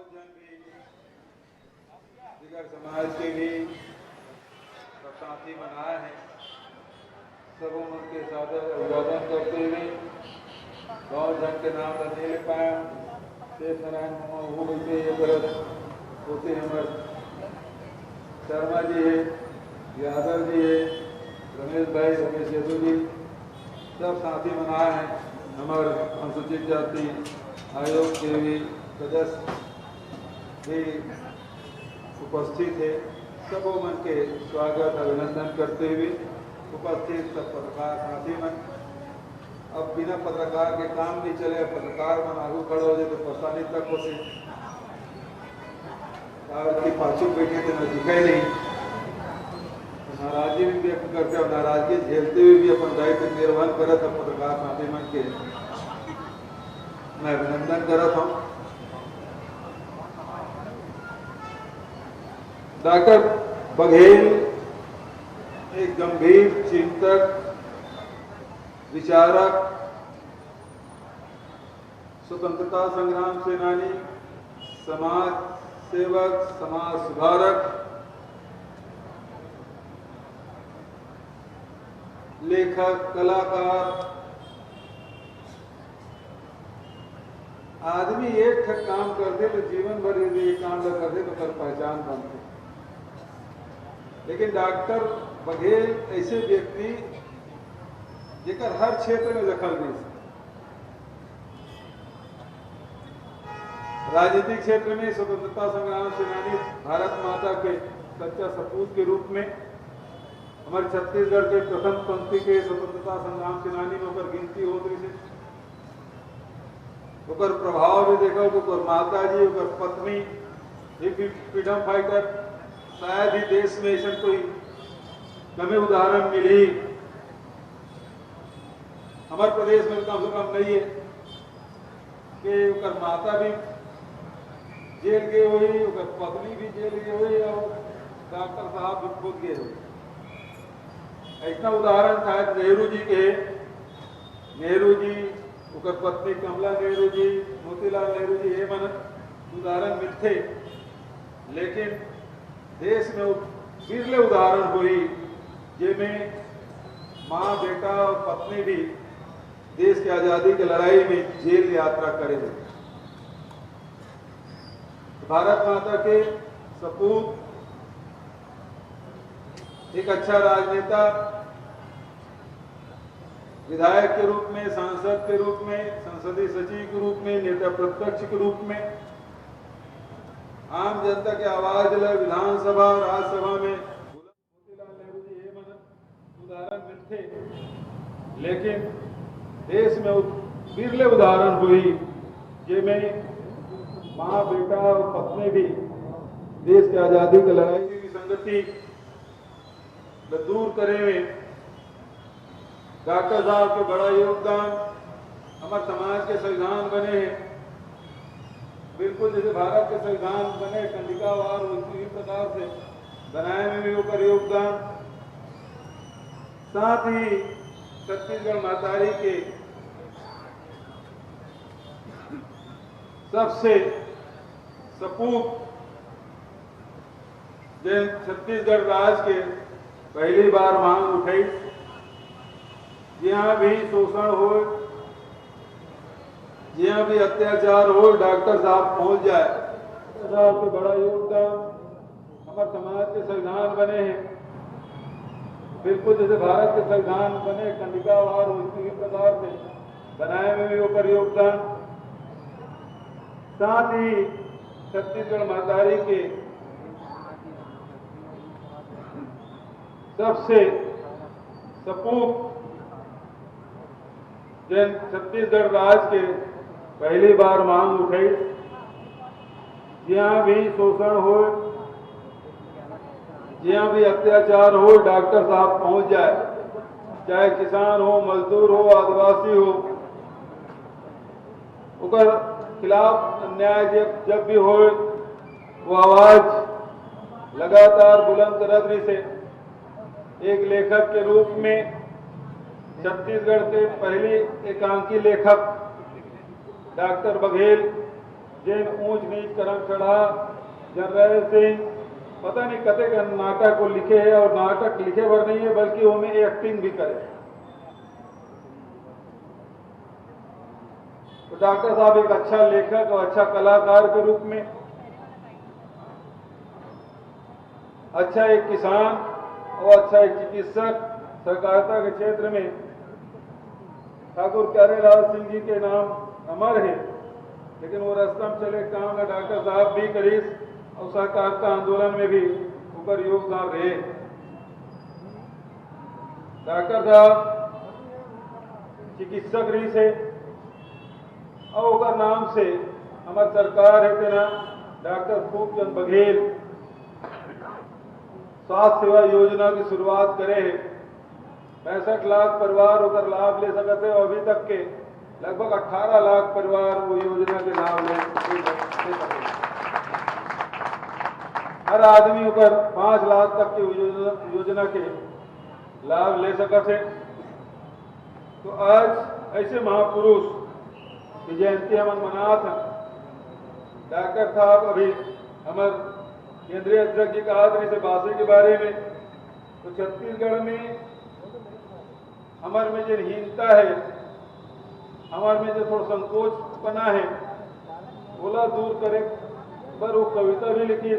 बहुत जन भी दिगर समाज के भी साथी बनाए हैं। सब उनके सादर अभिवादन करते हुए बहुत जन के नाम नहीं ले पाया। शेष नारायण वो बैठे ये गलत होते हमारे शर्मा जी है, यादव जी है, रमेश भाई, रमेश यादव जी, सब साथी बनाए हैं। हमारे अनुसूचित जाति आयोग के भी सदस्य भी उपस्थित है। सबों मन के स्वागत अभिनंदन करते हुए उपस्थित सब पत्रकार साथी मन, अब बिना पत्रकार के काम नहीं चले। पत्रकार मन आगू खड़े हो जाए तो परेशानी तक होती और की पाछू बैठे थे न दिखाई नहीं, नाराजगी भी व्यक्त करते और नाराजगी झेलते हुए भी अपन दायित्व निर्वहन करत है। पत्रकार साथी मन के मैं अभिनंदन करत हूँ। डॉक्टर बघेल एक गंभीर चिंतक, विचारक, स्वतंत्रता संग्राम सेनानी, समाज सेवक, समाज सुधारक, लेखक, कलाकार, आदमी एक ठक काम करते तो जीवन भर यदि एक काम न करते तो कर पहचान बनते। लेकिन डॉक्टर बघेल ऐसे व्यक्ति जेकर हर क्षेत्र में दखल दे सकते। राजनीतिक क्षेत्र में स्वतंत्रता संग्राम सेनानी, भारत माता के सच्चा सपूत के रूप में हमारे छत्तीसगढ़ के प्रथम पंक्ति के स्वतंत्रता संग्राम सेनानी में ओकर गिनती होत रही है। ओकर प्रभाव भी देखो, ओकर माता जी, ओकर पत्नी भी फ्रीडम फाइटर। शायद ही देश में ऐसा कोई कमी उदाहरण मिली हमारे प्रदेश में कम से कम नहीं है कि ओकर माता भी जेल गए हुई, ओकर पत्नी भी जेल गए हुई और डॉक्टर साहब भी खुद गए हुए। ऐसा उदाहरण शायद नेहरू जी के, नेहरू जी, ओकर पत्नी कमला नेहरू जी, मोतीलाल नेहरू जी, ये मन उदाहरण मिलते। लेकिन देश में बिरले उदाहरण हुई जिनमें माँ, बेटा और पत्नी भी देश की आजादी की लड़ाई में जेल यात्रा करे थे। भारत माता के सपूत, एक अच्छा राजनेता, विधायक के रूप में, सांसद के रूप में, संसदीय सचिव के रूप में, नेता प्रतिपक्ष के रूप में, आम जनता के आवाज विधानसभा, राज्यसभा में मोतीलाल नेहरू जी ये उदाहरण मिलते। लेकिन देश में बिरले उदाहरण हुई जिनमें माँ, बेटा और पत्नी भी देश की आजादी की लड़ाई की विसंगति दूर करे में डॉक्टर साहब के बड़ा योगदान। हमारे समाज के संविधान बने हैं, बिल्कुल जैसे भारत के संविधान बने कंडिकावार उसी प्रकार से बनाए में भी ऊपर योगदान। साथ ही छत्तीसगढ़ मातारी के सबसे सपूत जिन छत्तीसगढ़ राज्य के पहली बार मांग उठाई, जहाँ भी शोषण हो, जहाँ भी अत्याचार हो, डॉक्टर साहब पहुंच जाए। डॉक्टर साहब के बड़ा योगदान। हमारे समाज के संविधान बने हैं, बिल्कुल जैसे भारत के संविधान बने कंडिकावार उसी प्रकार से बनाए में भी ऊपर योगदान। साथ ही छत्तीसगढ़ मातारी के सबसे सपूत जिन छत्तीसगढ़ राज्य के पहली बार मांग उठाई, जहाँ भी शोषण हो, जहाँ भी अत्याचार हो, डॉक्टर साहब पहुंच जाए। चाहे किसान हो, मजदूर हो, आदिवासी हो, उनके खिलाफ अन्याय जब भी हो वो आवाज लगातार बुलंद करत रही से। एक लेखक के रूप में छत्तीसगढ़ के पहली एकांकी लेखक डॉक्टर बघेल जिन ऊंच नीच करम चढ़ा जन रहे से पता नहीं कते का नाटक को लिखे है, और नाटक लिखे भर नहीं है बल्कि वो में एक्टिंग भी करे। तो डॉक्टर साहब एक अच्छा लेखक और अच्छा कलाकार के रूप में, अच्छा एक किसान और अच्छा एक चिकित्सक सहकारिता के क्षेत्र में ठाकुर प्यारेलाल सिंह जी के नाम अमर है। लेकिन वो रास्ता में चले काम में डॉक्टर साहब भी करीस और सहकारिता आंदोलन में भी ऊपर योगदान रहे। डॉक्टर साहब चिकित्सक रही से और नाम से हमारे सरकार है तेना डॉक्टर खूबचंद बघेल स्वास्थ्य सेवा योजना की शुरुआत करे है। 65 लाख परिवार होकर लाभ ले सकते हैं। अभी तक के लगभग 18 लाख परिवार वो योजना के लाभ ले सकते। हर आदमी ऊपर 5 लाख तक के योजना के लाभ ले सकते। तो आज ऐसे महापुरुष की जयंती हम मनात हैं। डॉक्टर साहब अभी हमारे केंद्रीय अध्यक्ष जी कहा से बासी के बारे में, तो छत्तीसगढ़ में हमारे में जो हीनता है, हमारे में जो थोड़ा संकोच बना है, बोला दूर करे पर वो कविता भी लिखी,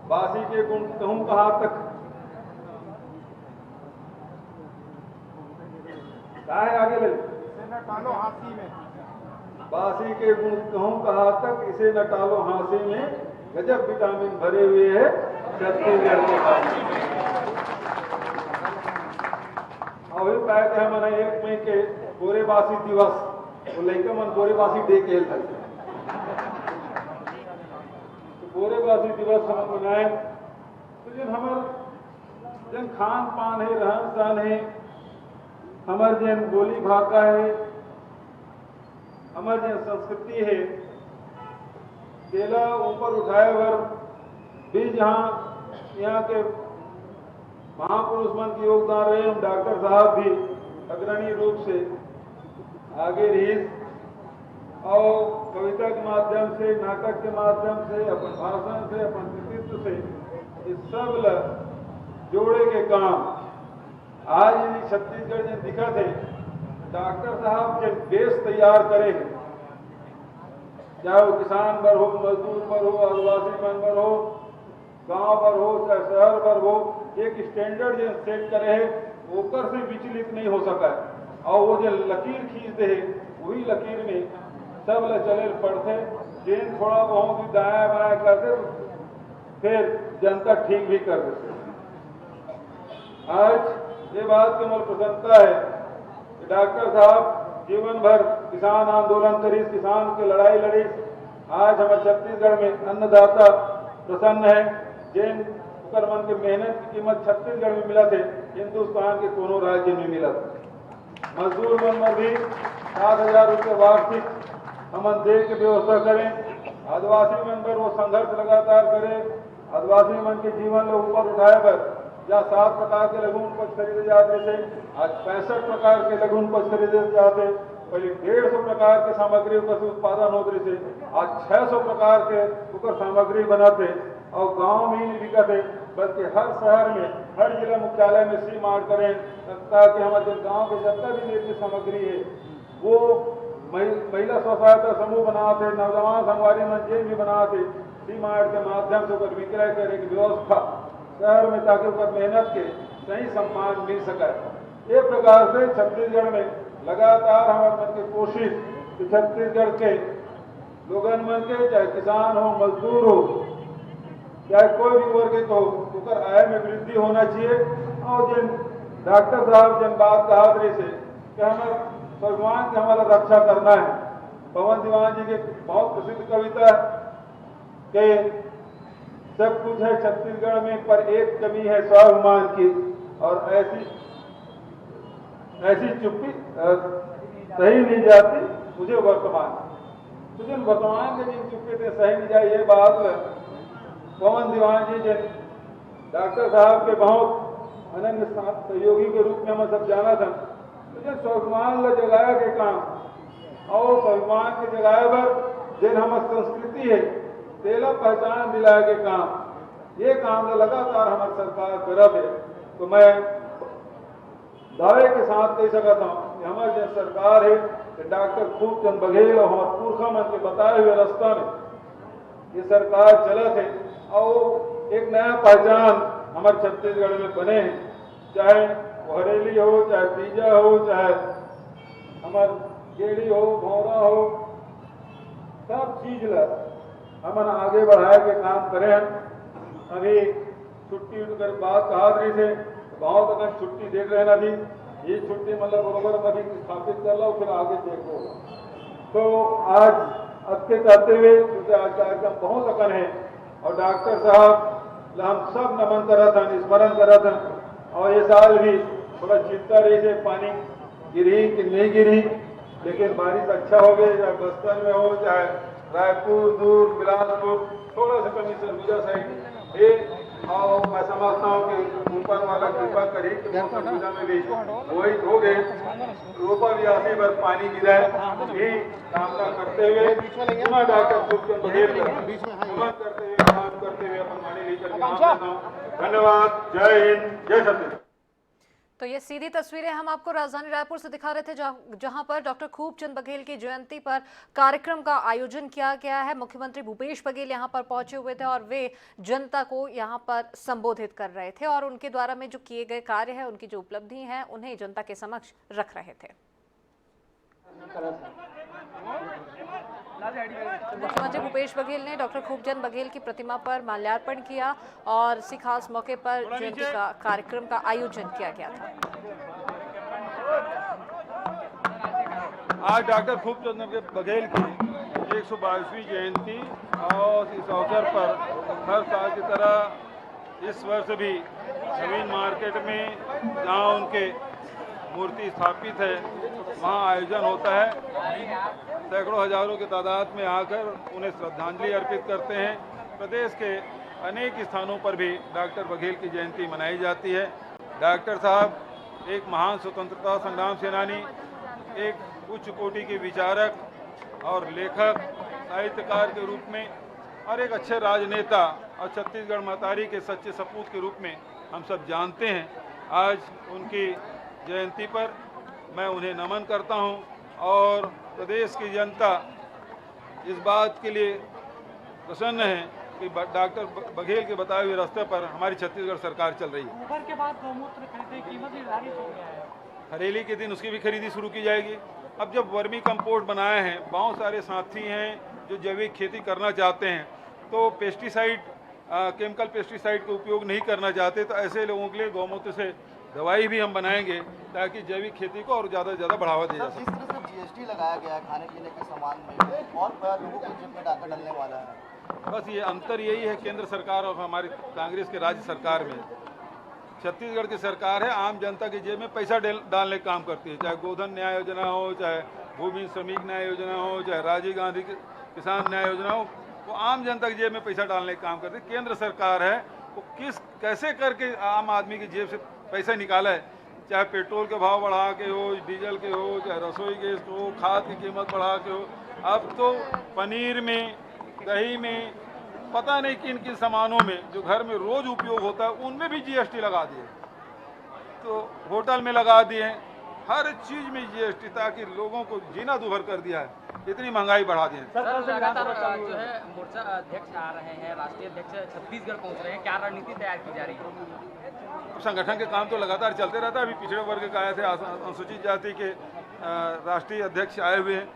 बासी के गुण कहूं कहां तक। क्या है आगे ले न टालो हाथी में, बासी के गुण कहूं कहां तक, इसे न टालो हाथी में, गजब विटामिन भरे हुए है छत्तीसगढ़ के पास। अभी पाए थे मैंने 1 मई के गोरेबासी दिवस, वो लड़का मन गोरेबासी डे खेल था, तो गोरेबासी दिवस हम मनाए। तो जिन हमार जन खान पान है, रहन सहन है, हमार जन बोली भाषा है, हमार जन संस्कृति है, केला ऊपर उठाए वर भी जहां यहाँ के महापुरुष मन के योगदान रहे, डॉक्टर साहब भी अग्रणी रूप से आगे रही और कविता के माध्यम से, नाटक के माध्यम से, अपन भाषण से, अपन कृतित्व से इस सब जोड़े के काम आज यदि छत्तीसगढ़ में दिखत है। डॉक्टर साहब के बेस तैयार करे हैं, चाहे वो किसान पर हो, मजदूर पर हो, आदिवासी मन पर हो, गांव पर हो, चाहे शहर पर हो, एक स्टैंडर्ड जो सेट करे है ओकर से विचलित नहीं हो सका है। और वो जो लकीर खींचते है वही लकीर में सब चले पड़ते, जिन थोड़ा बहुत भी दाया बाया करते फिर जनता ठीक भी कर देते। आज ये बात की मुझे प्रसन्नता है कि डॉक्टर साहब जीवन भर किसान आंदोलन करी, किसान की लड़ाई लड़ी। आज हमारे छत्तीसगढ़ में अन्नदाता प्रसन्न है, जिन मन के मेहनत की कीमत छत्तीसगढ़ में मिला थे, हिंदुस्तान के कोनो राज्य में मिला था। मजदूर मन में भी 7,000 रुपये वार्षिक हम दे के व्यवस्था करें। आदिवासी मन पर वो संघर्ष लगातार करें, आदिवासी मन के जीवन को ऊपर उठाए पर या 7 प्रकार के लघु उपज खरीदे जाते थे, आज 65 प्रकार के लघु उपज खरीदे जाते। पहले 150 प्रकार के सामग्री का उत्पादन होते थे, आज 600 प्रकार के ऊपर सामग्री बनाते। और गांव में ही नहीं बिकते बल्कि हर शहर में, हर जिला मुख्यालय में सी मार्ट करें, ताकि हमारे गांव के जितना भी निर्मित सामग्री है वो महिला स्व सहायता समूह बनाते, नौजवान संगवारी मंच भी बनाते, सी मार्ट के माध्यम से विक्रय करने की व्यवस्था शहर में, ताकि ऊपर मेहनत के सही सम्मान मिल सके। एक प्रकार से छत्तीसगढ़ में लगातार हमारे मन की कोशिश कि छत्तीसगढ़ के लोगन मन के, चाहे किसान हो, मजदूर हो, चाहे कोई भी वर्ग हो, उनकर आय में वृद्धि होना चाहिए। और जिन डॉक्टर साहब जिन बात कहा रहे से कि हमें भगवान की हमारा रक्षा करना है। पवन दीवान जी की बहुत प्रसिद्ध कविता है कि सब कुछ है छत्तीसगढ़ में पर एक कमी है स्वाभिमान की, और ऐसी चुप्पी सही नहीं जाती मुझे वर्तमान। तो जिन वर्तमान के जिन चुप्पी थे सही नहीं जाए, ये बात पवन दीवान जी जिन डॉक्टर साहब के बहुत अनन्य सहयोगी के रूप में हम सब जाना था। तो जिन स्वाभिमान ल जगाया के काम और स्वाभिमान के जगाए पर जेन हमार संस्कृति है तेला पहचान दिलाए के काम ये काम लगातार हमारी सरकार करत है। तो मैं दावे के साथ कह सकता हूँ कि हमारी जो सरकार है डॉक्टर खूबचंद बघेल और हमारे पुरखा मन के बताए हुए रास्ता में ये सरकार चलत है और एक नया पहचान हमारे छत्तीसगढ़ में बने हैं, चाहे हरेली हो, चाहे तीजा हो, चाहे हमार गेड़ी हो, भौरा हो, सब चीज ला हमन आगे बढ़ाए के काम करें। अभी छुट्टी उठकर बात कहा रही थे बहुत अगर छुट्टी देख रहे हैं अभी ये छुट्टी मतलब बरोबर अभी स्थापित कर लो फिर आगे देखो। तो आज के कहते हुए क्योंकि आज कार्यक्रम बहुत अकन है और डॉक्टर साहब हम सब नमन करा था, स्मरण करा था और ये साल भी थोड़ा चिंता रही थे पानी गिरी कि नहीं गिरी, लेकिन बारिश अच्छा हो गई, चाहे बस्तर में हो चाहे रायपुर, दुर्ग, बिलासपुर, थोड़ा सा कमी सरगुजा साइड है और मैं समझता हूँ कि ऊपर वाला कृपा करी कि सरगुजा में भी वही हो गए रोपा भी आने पर पानी गिरा है। यही कामना करते हुए पुनः डॉक्टर खूबचंद बघेल नमन करते हुए काम करते हुए अपन वाणी लेकर धन्यवाद। जय हिंद, जय छत्तीसगढ़। तो ये सीधी तस्वीरें हम आपको राजधानी रायपुर से दिखा रहे थे जहां पर डॉक्टर खूबचंद बघेल की जयंती पर कार्यक्रम का आयोजन किया गया है। मुख्यमंत्री भूपेश बघेल यहां पर पहुंचे हुए थे और वे जनता को यहां पर संबोधित कर रहे थे और उनके द्वारा में जो किए गए कार्य है, उनकी जो उपलब्धि है, उन्हें जनता के समक्ष रख रहे थे। मुख्यमंत्री भूपेश बघेल ने डॉक्टर खूबचंद बघेल की प्रतिमा पर माल्यार्पण किया और इसी खास मौके पर जयंती का कार्यक्रम का आयोजन किया गया था। आज डॉक्टर खूबचंद बघेल की 122वीं जयंती और इस अवसर पर हर साल की तरह इस वर्ष भी जमीन मार्केट में जहां उनके मूर्ति स्थापित है वहां आयोजन होता है। सैकड़ों हजारों की तादाद में आकर उन्हें श्रद्धांजलि अर्पित करते हैं। प्रदेश के अनेक स्थानों पर भी डॉक्टर बघेल की जयंती मनाई जाती है। डॉक्टर साहब एक महान स्वतंत्रता संग्राम सेनानी, एक उच्च कोटि के विचारक और लेखक, साहित्यकार के रूप में और एक अच्छे राजनेता और छत्तीसगढ़ महतारी के सच्चे सपूत के रूप में हम सब जानते हैं। आज उनकी जयंती पर मैं उन्हें नमन करता हूं और प्रदेश की जनता इस बात के लिए प्रसन्न है कि डॉक्टर बघेल के बताए हुए रास्ते पर हमारी छत्तीसगढ़ सरकार चल रही है। दोपहर के बाद गौमूत्र खरीदने की कीमत निर्धारित हो गया है। हरेली के दिन उसकी भी खरीदी शुरू की जाएगी। अब जब वर्मी कंपोस्ट बनाए हैं, बहुत सारे साथी हैं जो जैविक खेती करना चाहते हैं तो पेस्टिसाइड, केमिकल पेस्टिसाइड का उपयोग नहीं करना चाहते, तो ऐसे लोगों के लिए गौमूत्र से दवाई भी हम बनाएंगे ताकि जैविक खेती को और ज़्यादा से ज़्यादा बढ़ावा दिया जा सके। जिस तरह से जीएसटी लगाया गया है खाने पीने के सामान में और लोगों के जेब में डाका डलने वाला है, बस ये अंतर यही है केंद्र सरकार और हमारी कांग्रेस के राज्य सरकार में। छत्तीसगढ़ की सरकार है आम जनता की जेब में पैसा डालने का काम करती है, चाहे गोधन न्याय योजना हो, चाहे भूमि श्रमिक न्याय योजना हो, चाहे राजीव गांधी किसान न्याय योजना हो, वो आम जनता की जेब में पैसा डालने का काम करती है। केंद्र सरकार है वो कैसे करके आम आदमी की जेब से पैसा निकाला है, चाहे पेट्रोल के भाव बढ़ा के हो, डीजल के हो, चाहे रसोई गैस हो, खाद की कीमत बढ़ा के हो। अब तो पनीर में, दही में, पता नहीं किन किन सामानों में जो घर में रोज उपयोग होता है उनमें भी जीएसटी लगा दिए, तो होटल में लगा दिए, हर चीज में जीएसटी, ताकि लोगों को जीना दुभर कर दिया है, इतनी महंगाई बढ़ा दी है। सर लगातार जो है मोर्चा अध्यक्ष आ रहे हैं, राष्ट्रीय अध्यक्ष छत्तीसगढ़ पहुंच रहे हैं, क्या रणनीति तैयार की जा रही है? संगठन के काम तो लगातार चलते रहता है। अभी पिछड़े वर्ग का आए थे, अनुसूचित जाति के राष्ट्रीय अध्यक्ष आए हुए हैं।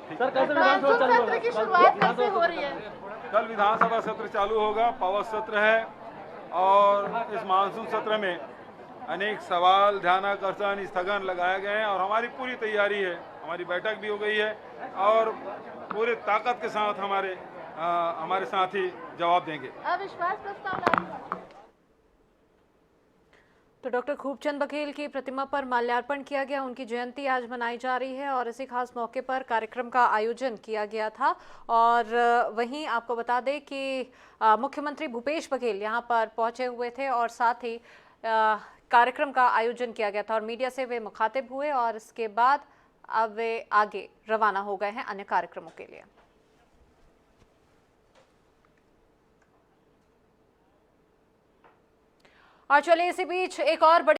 सर कैसे विधानसभा सत्र की शुरुआत कैसे हो रही है? कल विधानसभा सत्र चालू होगा, पावस सत्र है और इस मानसून सत्र में अनेक सवाल, ध्यानाकर्षण, स्थगन लगाए गए हैं और हमारी पूरी तैयारी है। हमारी बैठक भी हो गई है और पूरे ताकत के साथ हमारे साथी जवाब देंगे। अविश्वास प्रस्ताव तो डॉक्टर खूबचंद बघेल की प्रतिमा पर माल्यार्पण किया गया। उनकी जयंती आज मनाई जा रही है और इसी खास मौके पर कार्यक्रम का आयोजन किया गया था। और वहीं आपको बता दें कि मुख्यमंत्री भूपेश बघेल यहां पर पहुंचे हुए थे और साथ ही कार्यक्रम का आयोजन किया गया था और मीडिया से वे मुखातिब हुए और इसके बाद अब वे आगे रवाना हो गए हैं अन्य कार्यक्रमों के लिए। और चलिए इसी बीच एक और बड़ी